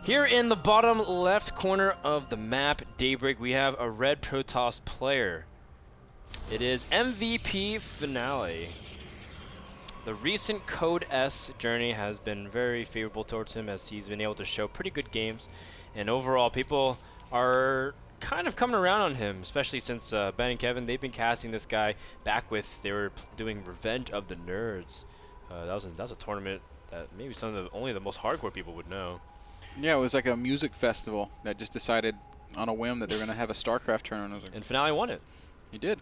Here in the bottom left corner of the map, Daybreak, we have a red Protoss player. It is MVP Finale. The recent Code S journey has been very favorable towards him as he's been able to show pretty good games. And overall, people are kind of coming around on him, especially since Ben and Kevin, they've been casting this guy back with, they were doing Revenge of the Nerds. That was a tournament that maybe only the most hardcore people would know. Yeah, it was like a music festival that just decided on a whim that they're going to have a StarCraft tournament. And Finale won it. He did.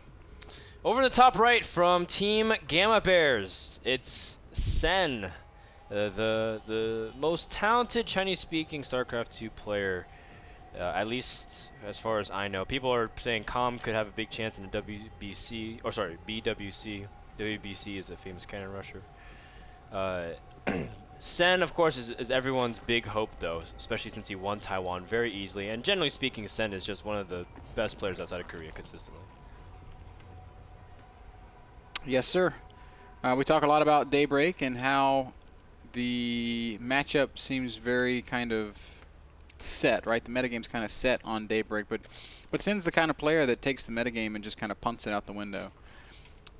Over the top right from Team Gamma Bears, it's Sen, the most talented Chinese-speaking StarCraft 2 player, at least as far as I know. People are saying Com could have a big chance in the WBC, or sorry, BWC. WBC is a famous cannon rusher. Sen, of course, is everyone's big hope, though, especially since he won Taiwan very easily. And generally speaking, Sen is just one of the best players outside of Korea consistently. Yes, sir. We talk a lot about Daybreak and how the matchup seems very kind of set, right? The metagame's kind of set on Daybreak, but Sen's the kind of player that takes the metagame and just kind of punts it out the window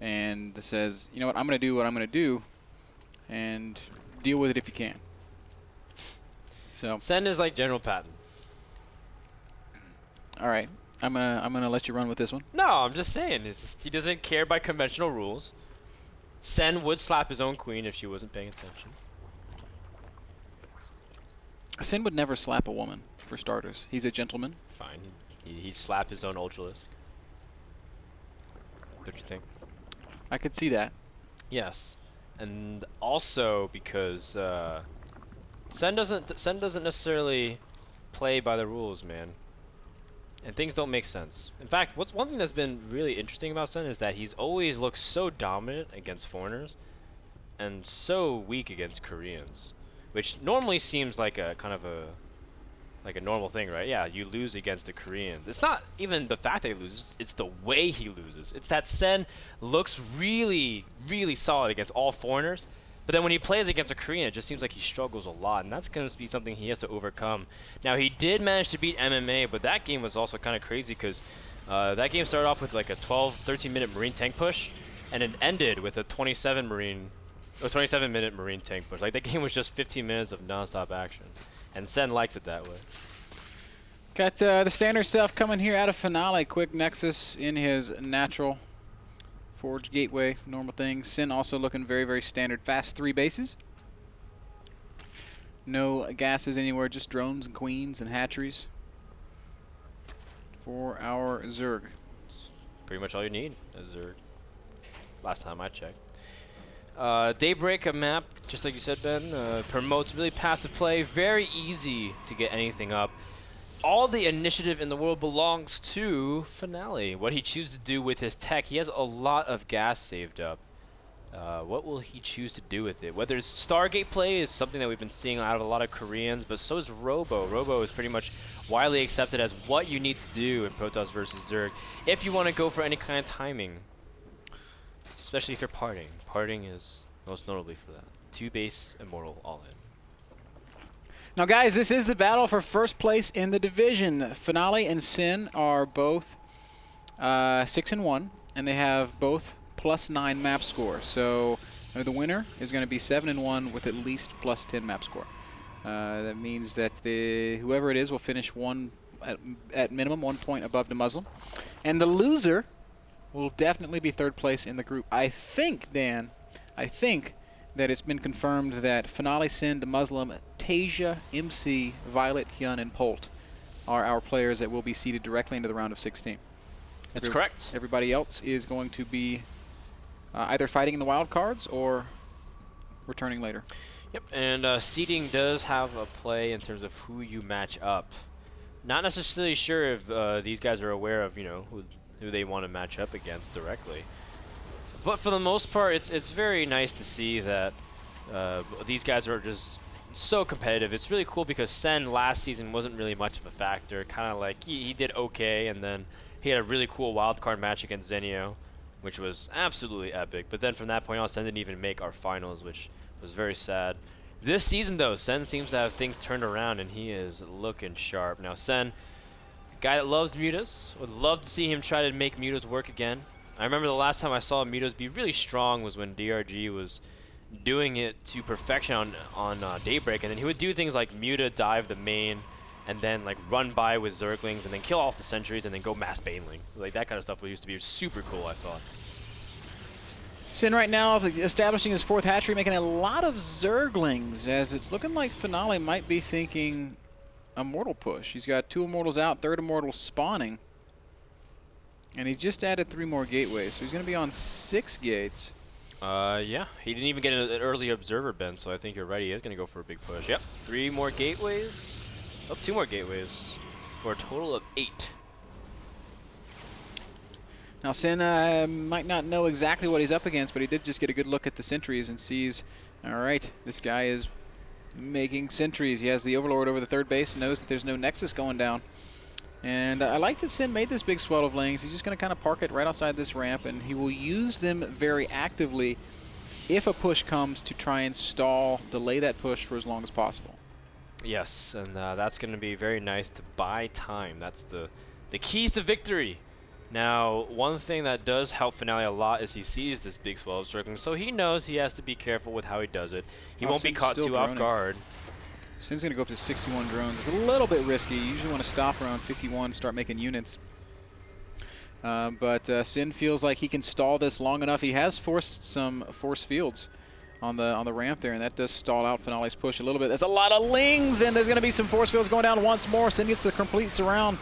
and says, you know what, I'm going to do what I'm going to do and deal with it if you can. So Sen is like General Patton. All right. I'm gonna let you run with this one. No, I'm just saying. It's just, he doesn't care by conventional rules. Sen would slap his own queen if she wasn't paying attention. Sen would never slap a woman, for starters. He's a gentleman. Fine. He'd slap his own Ultralisk. Don't you think? I could see that. Yes. And also because Sen doesn't necessarily play by the rules, man. And things don't make sense. In fact, one thing that's been really interesting about Sen is that he's always looked so dominant against foreigners and so weak against Koreans, which normally seems like a kind of a normal thing, right? Yeah, you lose against a Korean. It's not even the fact that he loses, it's the way he loses. It's that Sen looks really, really solid against all foreigners, but then when he plays against a Korean, it just seems like he struggles a lot, and that's going to be something he has to overcome. Now, he did manage to beat MMA, but that game was also kind of crazy because that game started off with like a 13-minute Marine tank push, and it ended with a 27-minute Marine tank push. Like, that game was just 15 minutes of non-stop action, and Sen likes it that way. Got the standard stuff coming here out of Finale. Quick Nexus in his natural. Forge Gateway, normal things. Sen also looking very, very standard. Fast 3 bases. No gases anywhere, just drones and queens and hatcheries for our Zerg. It's pretty much all you need as Zerg. Last time I checked. Daybreak, a map, just like you said, Ben, promotes really passive play. Very easy to get anything up. All the initiative in the world belongs to Finale. What he chooses to do with his tech, he has a lot of gas saved up. What will he choose to do with it? Whether it's Stargate play is something that we've been seeing out of a lot of Koreans, but so is Robo. Robo is pretty much widely accepted as what you need to do in Protoss versus Zerg if you want to go for any kind of timing, especially if you're parting. Parting is most notably for that. 2-base Immortal all-in. Now, guys, this is the battle for first place in the division. Finale and Sen are both 6-1, and they have both +9 map score. So the winner is going to be 7-1 with at least +10 map score. That means that whoever it is will finish at minimum 1 point above the Muslim, and the loser will definitely be third place in the group. I think, Dan, that it's been confirmed that Finale, Sen, the Muslim, Tasia, MC, Violet, Hyun, and Polt are our players that will be seeded directly into the round of 16. That's correct. Everybody else is going to be either fighting in the wild cards or returning later. Yep, and seeding does have a play in terms of who you match up. Not necessarily sure if these guys are aware of, who they want to match up against directly. But for the most part, it's very nice to see that these guys are just so competitive. It's really cool because Sen last season wasn't really much of a factor. Kind of like he did okay, and then he had a really cool wildcard match against Zenio, which was absolutely epic. But then from that point on, Sen didn't even make our finals, which was very sad. This season, though, Sen seems to have things turned around, and he is looking sharp. Now, Sen, guy that loves mutas, would love to see him try to make mutas work again. I remember the last time I saw mutas be really strong was when DRG was doing it to perfection on Daybreak, and then he would do things like muta dive the main, and then like run by with Zerglings, and then kill off the sentries, and then go mass baneling. Like that kind of stuff used to be super cool, I thought. Sin right now establishing his 4th hatchery, making a lot of Zerglings, as it's looking like Finale might be thinking Immortal push. He's got 2 Immortals out, 3rd Immortal spawning. And he's just added 3 more gateways, so he's going to be on 6 gates. Yeah, he didn't even get an early observer bend, so I think you're right. He is going to go for a big push. Yep, 3 more gateways. Oh, 2 more gateways for a total of 8. Now, Sin might not know exactly what he's up against, but he did just get a good look at the sentries and sees, all right, this guy is making sentries. He has the Overlord over the 3rd base, knows that there's no Nexus going down. And I like that Sin made this big swell of lanes. He's just going to kind of park it right outside this ramp, and he will use them very actively if a push comes to try and stall, delay that push for as long as possible. Yes, and that's going to be very nice to buy time. That's the keys to victory. Now, one thing that does help Finale a lot is he sees this big swell of circling, so he knows he has to be careful with how he does it. He won't be caught too off guard. Sin's going to go up to 61 drones. It's a little bit risky. You usually want to stop around 51, start making units. But Sin feels like he can stall this long enough. He has forced some force fields on the ramp there, and that does stall out Finale's push a little bit. There's a lot of lings, and there's going to be some force fields going down once more. Sin gets the complete surround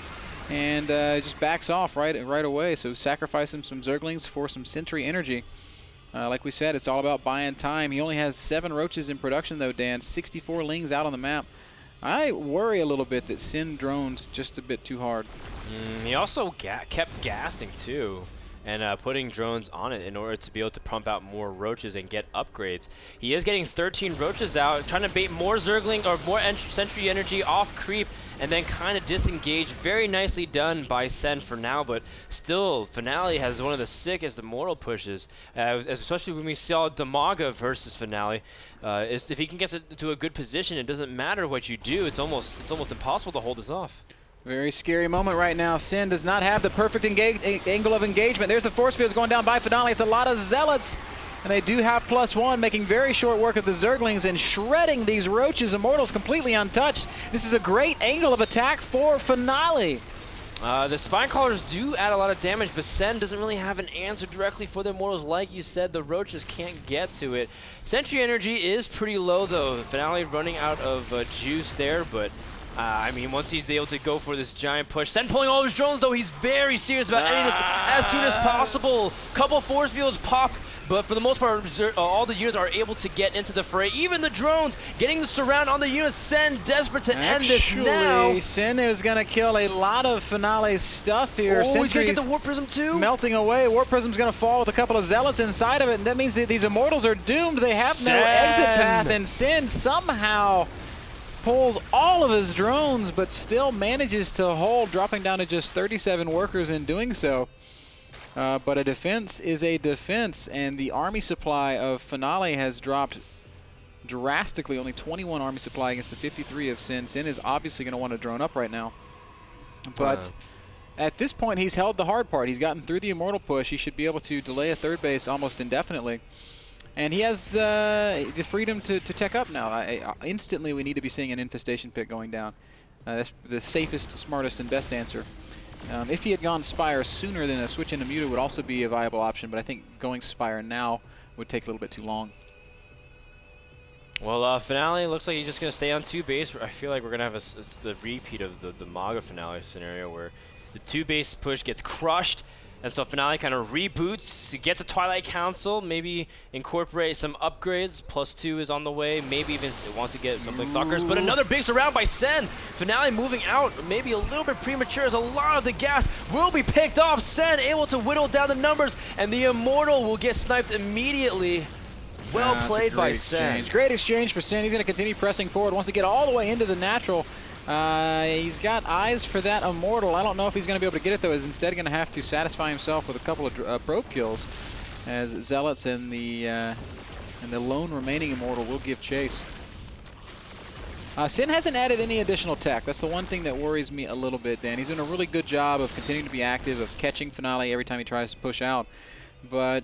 and just backs off right away. So sacrificing some Zerglings for some Sentry energy. Like we said, it's all about buying time. He only has 7 roaches in production, though, Dan. 64 lings out on the map. I worry a little bit that Sin drones just a bit too hard. He also kept gassing, too, and putting drones on it in order to be able to pump out more roaches and get upgrades. He is getting 13 roaches out, trying to bait more Zergling or more Sentry energy off creep, and then kind of disengage. Very nicely done by Sen for now, but still, Finale has one of the sickest Immortal pushes, especially when we saw Damaga versus Finale. If he can get to a good position, it doesn't matter what you do. It's almost impossible to hold this off. Very scary moment right now. Sin does not have the perfect angle of engagement. There's the force fields going down by Finale. It's a lot of Zealots. And they do have +1, making very short work of the Zerglings and shredding these Roaches. Immortals completely untouched. This is a great angle of attack for Finale. The Spine Crawlers do add a lot of damage, but Sen doesn't really have an answer directly for the Immortals. Like you said, the Roaches can't get to it. Sentry energy is pretty low, though. Finale running out of juice there, but I mean, once he's able to go for this giant push. Sen pulling all his drones, though. He's very serious about ending this as soon as possible. Couple force fields pop. But for the most part, all the units are able to get into the fray. Even the drones getting the surround on the units. Sen desperate to end this now. Sen is going to kill a lot of Finale's stuff here. Oh, he's going to get the Warp Prism too? Melting away. Warp Prism's going to fall with a couple of Zealots inside of it. And that means that these Immortals are doomed. They have no exit path. And Sen somehow pulls all of his drones, but still manages to hold, dropping down to just 37 workers in doing so. But a defense is a defense, and the army supply of Finale has dropped drastically. Only 21 army supply against the 53 of Sin. Sin is obviously going to want to drone up right now. But at this point, he's held the hard part. He's gotten through the Immortal push. He should be able to delay a 3rd base almost indefinitely. And he has the freedom to tech up now. Instantly, we need to be seeing an Infestation Pit going down. That's the safest, smartest, and best answer. If he had gone Spire sooner than a switch into Muta would also be a viable option, but I think going Spire now would take a little bit too long. Well, Finale looks like he's just going to stay on 2 base. I feel like we're going to have the repeat of the Maga Finale scenario where the 2 base push gets crushed, and so Finale kind of reboots, gets a Twilight Council, maybe incorporate some upgrades. +2 is on the way. Maybe even wants to get something like Stalkers. But another big surround by Sen. Finale moving out, maybe a little bit premature, as a lot of the gas will be picked off. Sen able to whittle down the numbers, and the Immortal will get sniped immediately. Well played by Sen. Great exchange for Sen. He's going to continue pressing forward. Wants to get all the way into the natural. He's got eyes for that Immortal. I don't know if he's going to be able to get it, though. He's instead going to have to satisfy himself with a couple of probe kills, as Zealots and the lone remaining Immortal will give chase. Sin hasn't added any additional tech. That's the one thing that worries me a little bit, Dan. He's doing a really good job of continuing to be active, of catching Finale every time he tries to push out. But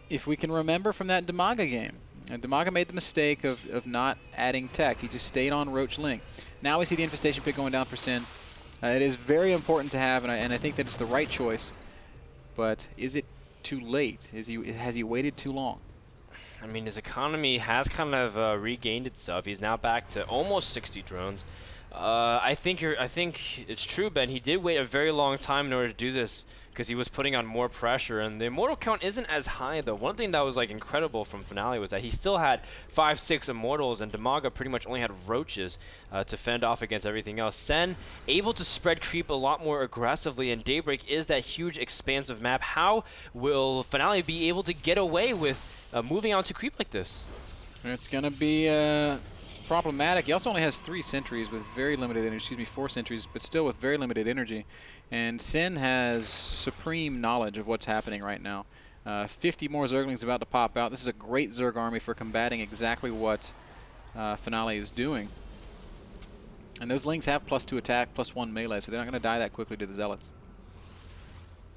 if we can remember from that Demaga game, Demaga made the mistake of not adding tech. He just stayed on Roach Link. Now we see the Infestation Pit going down for Sin. It is very important to have, and I think that it's the right choice. But is it too late? Has he waited too long? I mean, his economy has kind of regained itself. He's now back to almost 60 drones. I think it's true, Ben. He did wait a very long time in order to do this because he was putting on more pressure, and the immortal count isn't as high though. One thing that was like incredible from Finale was that he still had 5-6 immortals, and Demaga pretty much only had roaches to fend off against everything else. Sen able to spread creep a lot more aggressively, and Daybreak is that huge expansive map. How will Finale be able to get away with moving on to creep like this? It's going to be problematic. He also only has 3 sentries with very limited energy, excuse me, 4 sentries, but still with very limited energy. And Sin has supreme knowledge of what's happening right now. 50 more Zerglings about to pop out. This is a great Zerg army for combating exactly what Finale is doing. And those Lings have +2 attack, +1 melee, so they're not going to die that quickly to the Zealots.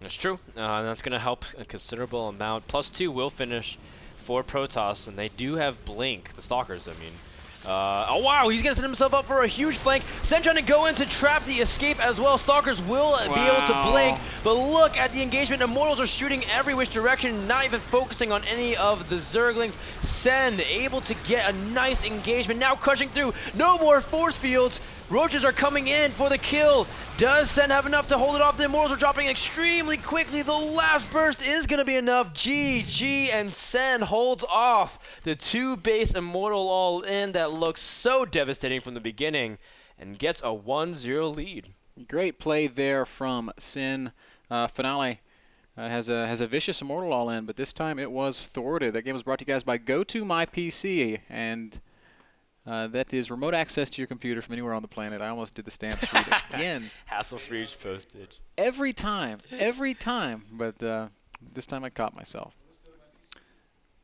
That's true. And that's going to help a considerable amount. +2 will finish for Protoss, and they do have Blink, the Stalkers, I mean. Oh wow, he's going to set himself up for a huge flank. Sen trying to go in to trap the escape as well. Stalkers will be able to blink, but look at the engagement. Immortals are shooting every which direction, not even focusing on any of the Zerglings. Sen able to get a nice engagement, now crushing through. No more force fields. Roaches are coming in for the kill. Does Sen have enough to hold it off? The Immortals are dropping extremely quickly. The last burst is going to be enough. GG, and Sen holds off the 2 base Immortal all-in that looks so devastating from the beginning and gets a 1-0 lead. Great play there from Sin. Finale has a vicious Immortal all-in, but this time it was thwarted. That game was brought to you guys by GoToMyPC, and that is remote access to your computer from anywhere on the planet. I almost did the stamps read again. Hassle-free postage. Every time. But this time I caught myself.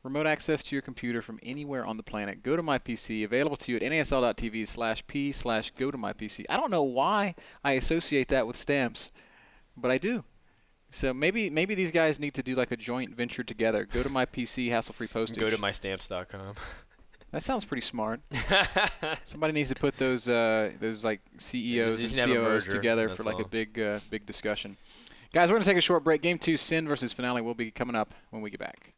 Remote access to your computer from anywhere on the planet. Go to my PC. Available to you at nasl.tv/p/go-to-my-PC. I don't know why I associate that with stamps, but I do. So maybe these guys need to do like a joint venture together. Go to my PC, hassle-free postage. Go to mystamps.com. That sounds pretty smart. Somebody needs to put those like CEOs and COOs together for like a big discussion. Guys, we're going to take a short break. Game 2, Sin versus Finale will be coming up when we get back.